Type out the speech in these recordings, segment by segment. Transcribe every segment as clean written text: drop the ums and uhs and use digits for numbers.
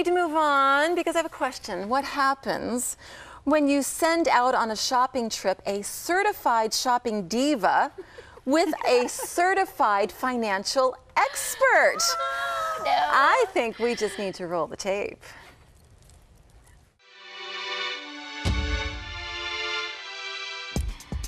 need to move on because I have a question. What happens when you send out on a shopping trip a certified shopping diva with a certified financial expert? No. I think we just need to roll the tape.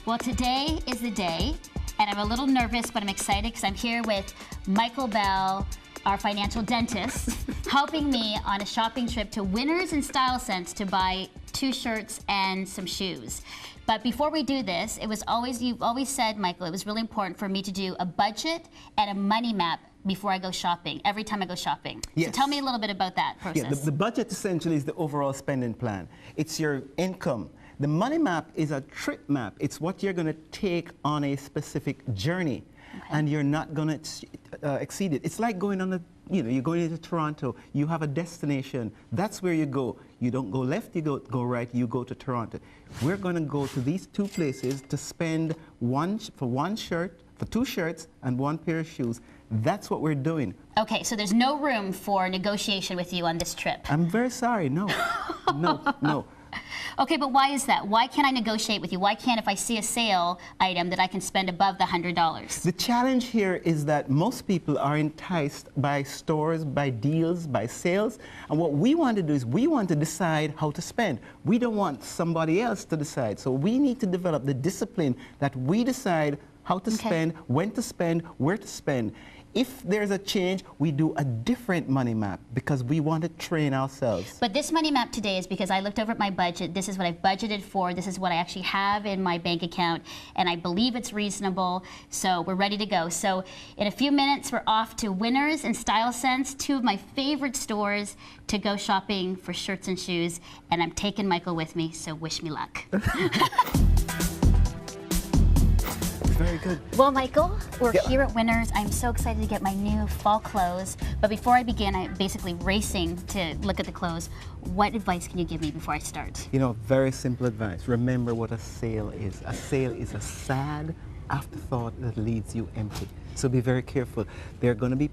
Well, today is the day, and I'm a little nervous, but I'm excited because I'm here with Michael Bell, our financial dentist, helping me on a shopping trip to Winners and Style Sense to buy 2 shirts and some shoes. But before we do this, you've always said, Michael, it was really important for me to do a budget and a money map before I go shopping, every time I go shopping. Yes. So tell me a little bit about that process. Yeah, the budget essentially is the overall spending plan. It's your income. The money map is a trip map. It's what you're going to take on a specific journey, and you're not going to exceed it. It's like going on you're going into Toronto. You have a destination. That's where you go. You don't go left, you go right, you go to Toronto. We're going to go to these 2 places to spend for 2 shirts and 1 pair of shoes. That's what we're doing. Okay, so there's no room for negotiation with you on this trip. I'm very sorry, no, no. Okay, but why is that? Why can't I negotiate with you? Why can't, if I see a sale item, that I can spend above the $100? The challenge here is that most people are enticed by stores, by deals, by sales. And what we want to do is we want to decide how to spend. We don't want somebody else to decide. So we need to develop the discipline that we decide how to spend, when to spend, where to spend. If there's a change, we do a different money map because we want to train ourselves. But this money map today is because I looked over at my budget. This is what I've budgeted for. This is what I actually have in my bank account, and I believe it's reasonable. So we're ready to go. So in a few minutes, we're off to Winners and Style Sense, 2 of my favorite stores, to go shopping for shirts and shoes. And I'm taking Michael with me, so wish me luck. Very good. Well, Michael, we're here at Winners. I'm so excited to get my new fall clothes. But before I begin, I'm basically racing to look at the clothes. What advice can you give me before I start? You know, very simple advice. Remember what a sale is. A sale is a sad afterthought that leaves you empty. So be very careful. There are going to be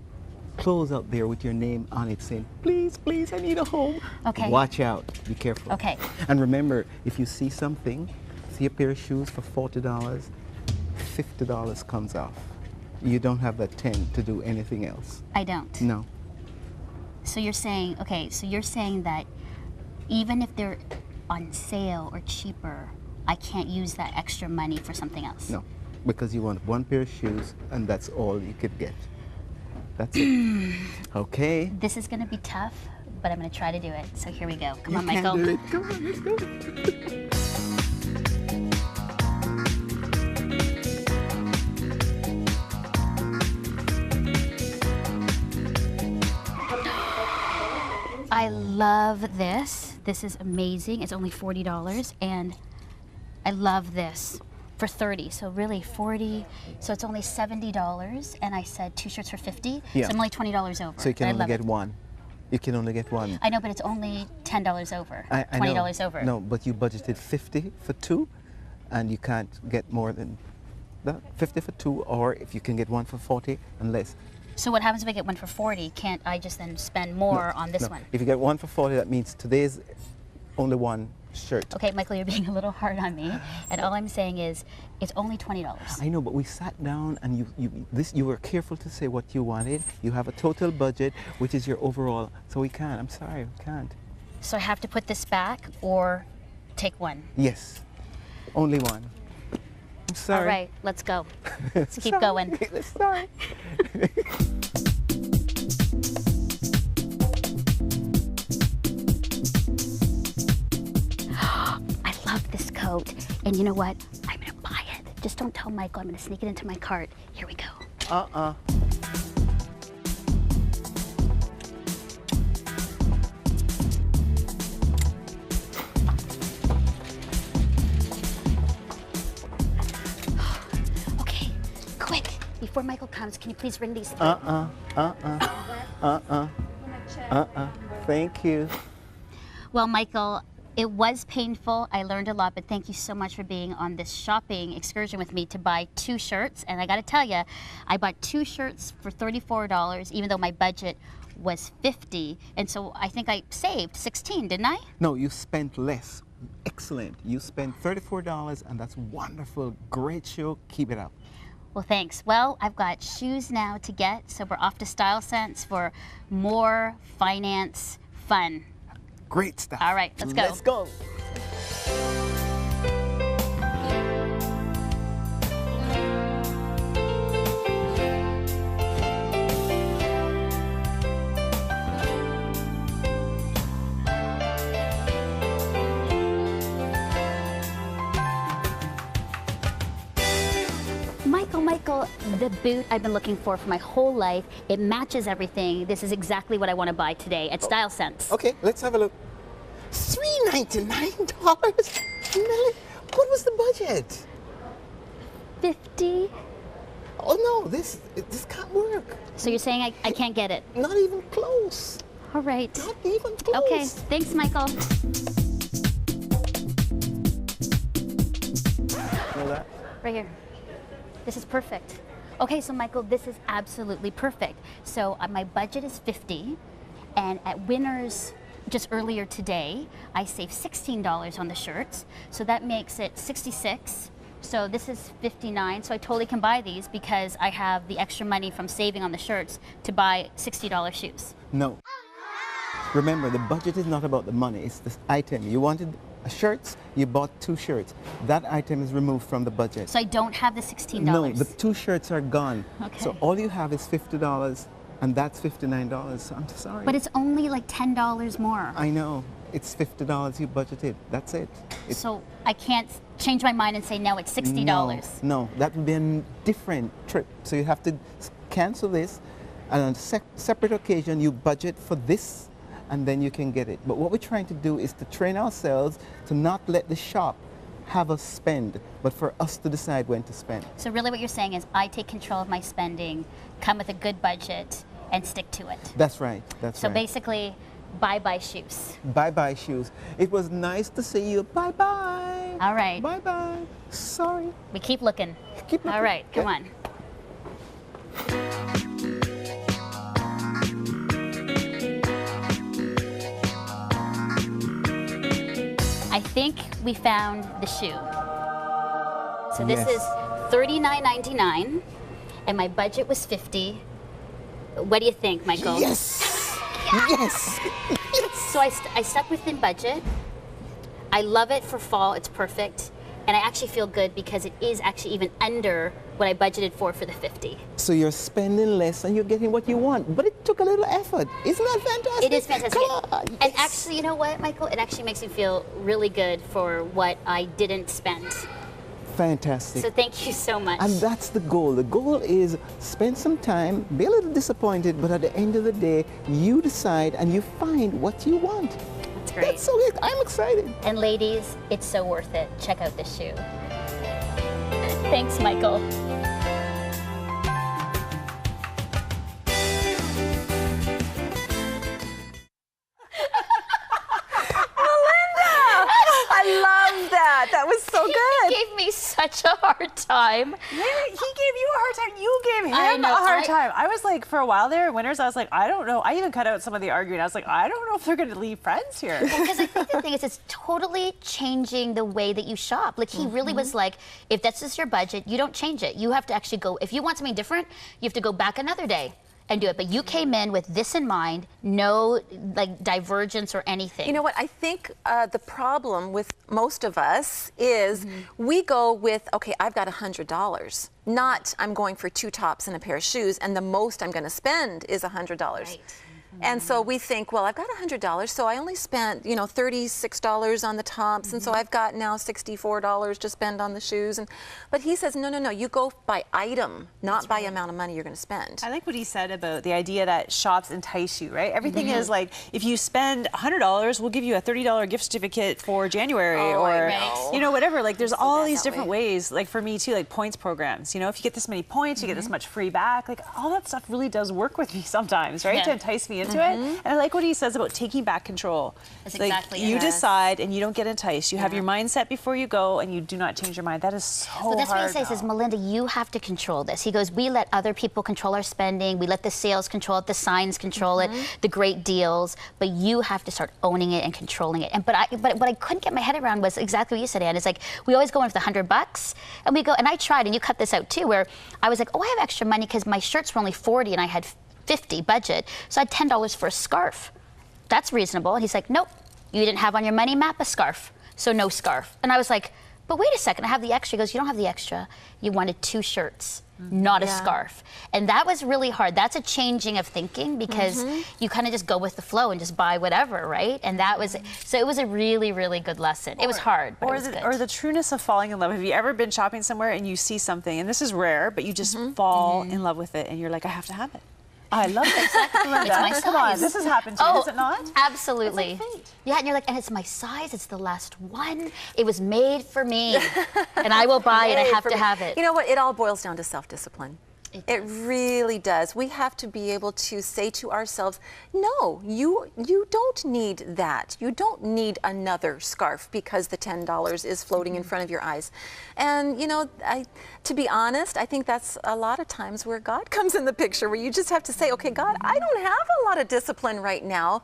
clothes out there with your name on it saying, please, please, I need a home. Okay. Watch out. Be careful. Okay. And remember, if you see something, see a pair of shoes for $40, $50 comes off. You don't have that 10 to do anything else. I don't. No. So you're saying, okay, so you're saying that even if they're on sale or cheaper, I can't use that extra money for something else? No, because you want 1 pair of shoes and that's all you could get. That's it. Okay. This is going to be tough, but I'm going to try to do it. So here we go. Come on, You Michael. can do it. Come on, let's go. I love this. This is amazing. It's only $40, and I love this for $30. So really 40. So it's only $70, and I said 2 shirts for $50. Yeah. So I'm only $20 over. So you can I only love get it. 1. You can only get 1. I know, but it's only $10 over. I $20 know. over. No, but you budgeted 50 for 2, and you can't get more than that. 50 for 2, or if you can get 1 for 40 and less. So what happens if I get 1 for 40? Can't I just then spend more on this one? If you get 1 for 40, that means today's only 1 shirt. Okay, Michael, you're being a little hard on me, and all I'm saying is it's only $20. I know, but we sat down and you were careful to say what you wanted. You have a total budget, which is your overall. So we can't. I'm sorry, we can't. So I have to put this back or take 1? Yes, only 1. I'm sorry. All right, let's go. Let's keep going. Let's start. I love this coat, and you know what? I'm gonna buy it. Just don't tell Michael. I'm gonna sneak it into my cart. Here we go. Okay, quick. Before Michael comes, can you please ring these? Thank you. Well, Michael, it was painful. I learned a lot, but thank you so much for being on this shopping excursion with me to buy 2 shirts. And I got to tell you, I bought 2 shirts for $34, even though my budget was 50, and so I think I saved 16, didn't I? No, you spent less. Excellent. You spent $34, and that's wonderful. Great show. Keep it up. Well, thanks. Well, I've got shoes now to get, so we're off to Style Sense for more finance fun. Great stuff. All right, let's go. Let's go. Michael, the boot I've been looking for my whole life. It matches everything. This is exactly what I want to buy today at Style Sense. Okay, let's have a look. $399? Millie, what was the budget? 50? Oh no, this can't work. So you're saying I can't get it? Not even close. All right. Not even close. Okay, thanks, Michael. Know that? Right here. This is perfect. Okay, so Michael, this is absolutely perfect. So my budget is 50, and at Winners just earlier today, I saved $16 on the shirts, so that makes it 66. So this is 59, so I totally can buy these because I have the extra money from saving on the shirts to buy $60 shoes. No. Remember, the budget is not about the money, it's this item. You wanted shirts, you bought 2 shirts. That item is removed from the budget. So I don't have the $16? No, the 2 shirts are gone. Okay. So all you have is $50, and that's $59. So I'm sorry. But it's only like $10 more. I know. It's $50 you budgeted. That's it. So I can't change my mind and say, no, it's $60. No, that would be a different trip. So you have to cancel this, and on a separate occasion, you budget for this, and then you can get it. But what we're trying to do is to train ourselves to not let the shop have us spend, but for us to decide when to spend. So really what you're saying is I take control of my spending, come with a good budget, and stick to it. That's right. That's right. So basically, bye-bye shoes. Bye-bye shoes. It was nice to see you. Bye-bye. All right. Bye-bye. Sorry. We keep looking. Keep looking. All right, come Okay. on. I think we found the shoe. So this Yes. is $39.99, and my budget was $50. What do you think, Michael? Yes. Yes. So I stuck within budget. I love it for fall. It's perfect. And I actually feel good because it is actually even under what I budgeted for the 50. So you're spending less and you're getting what you want, but it took a little effort. Isn't that fantastic? It is fantastic. Come on. And Yes. actually, you know what, Michael? It actually makes me feel really good for what I didn't spend. Fantastic. So thank you so much. And that's the goal. The goal is spend some time, be a little disappointed, but at the end of the day, you decide and you find what you want. That's great. That's so it. I'm excited. And ladies, it's so worth it. Check out this shoe. Thanks, Michael. I love that. That was so He good. gave me such a hard time. He gave you a hard time. You gave him I know, a hard time. I was like, for a while there at Winners, I was like, I don't know. I even cut out some of the arguing. I was like, I don't know if they're going to leave friends here. Because I think the thing is, it's totally changing the way that you shop. Like, he really was like, if that's just your budget, you don't change it. You have to actually go, if you want something different, you have to go back another day and do it. But you came in with this in mind, no like divergence or anything. You know what? I think the problem with most of us is we go with, okay, I've got $100. Not I'm going for 2 tops and a pair of shoes, and the most I'm going to spend is $100. Right. And so we think, well, I've got $100, so I only spent, you know, $36 on the tops, and so I've got now $64 to spend on the shoes. But he says, no, no, no, you go by item, not by amount of money you're going to spend. I like what he said about the idea that shops entice you, right? Everything is like, if you spend $100, we'll give you a $30 gift certificate for January, Oh, or I know. you know, whatever. Like, there's so all bad these that different way. ways. Like for me too, like points programs. You know, if you get this many points, you get this much free back. Like all that stuff really does work with me sometimes, right? Yeah. To entice me money into it. And I like what he says about taking back control. That's Like, exactly you it. decide and you don't get enticed. You have your mindset before you go and you do not change your mind. That is so Well, that's what hard. he says is, Melinda, you have to control this. He goes, we let other people control our spending. We let the sales control it, the signs control it, the great deals. But you have to start owning it and controlling it. And but what I couldn't get my head around was exactly what you said, Ann. It's like we always go in with $100, and we go. And I tried, and you cut this out too, where I was like, oh, I have extra money because my shirts were only 40 and I had 50 budget, so I had $10 for a scarf. That's reasonable. And he's like, nope, you didn't have on your money map a scarf, so no scarf. And I was like, but wait a second, I have the extra. He goes, you don't have the extra. You wanted 2 shirts, not a scarf. And that was really hard. That's a changing of thinking because you kind of just go with the flow and just buy whatever, right? And that was, so it was a really, really good lesson. It was hard, but it was good. Or the trueness of falling in love. Have you ever been shopping somewhere and you see something, and this is rare, but you just fall in love with it and you're like, I have to have it. I love it. It's my Come on, size. this has happened to you, does it not? Absolutely. It's like fate. Yeah, and you're like, and it's my size, it's the last one. It was made for me. And I will buy it, I have to have it. You know what? It all boils down to self-discipline. It really does. We have to be able to say to ourselves, no, you don't need that. You don't need another scarf because the $10 is floating in front of your eyes. And, you know, to be honest, I think that's a lot of times where God comes in the picture, where you just have to say, okay, God, I don't have a lot of discipline right now.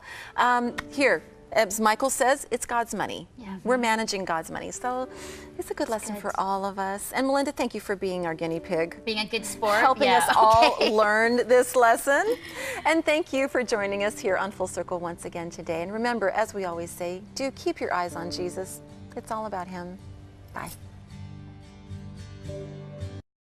Here. As Michael says, it's God's money. Yeah. We're managing God's money. So it's a good lesson for all of us. And Melinda, thank you for being our guinea pig. Being a good sport. Helping us all learn this lesson. And thank you for joining us here on Full Circle once again today. And remember, as we always say, do keep your eyes on Jesus. It's all about him. Bye.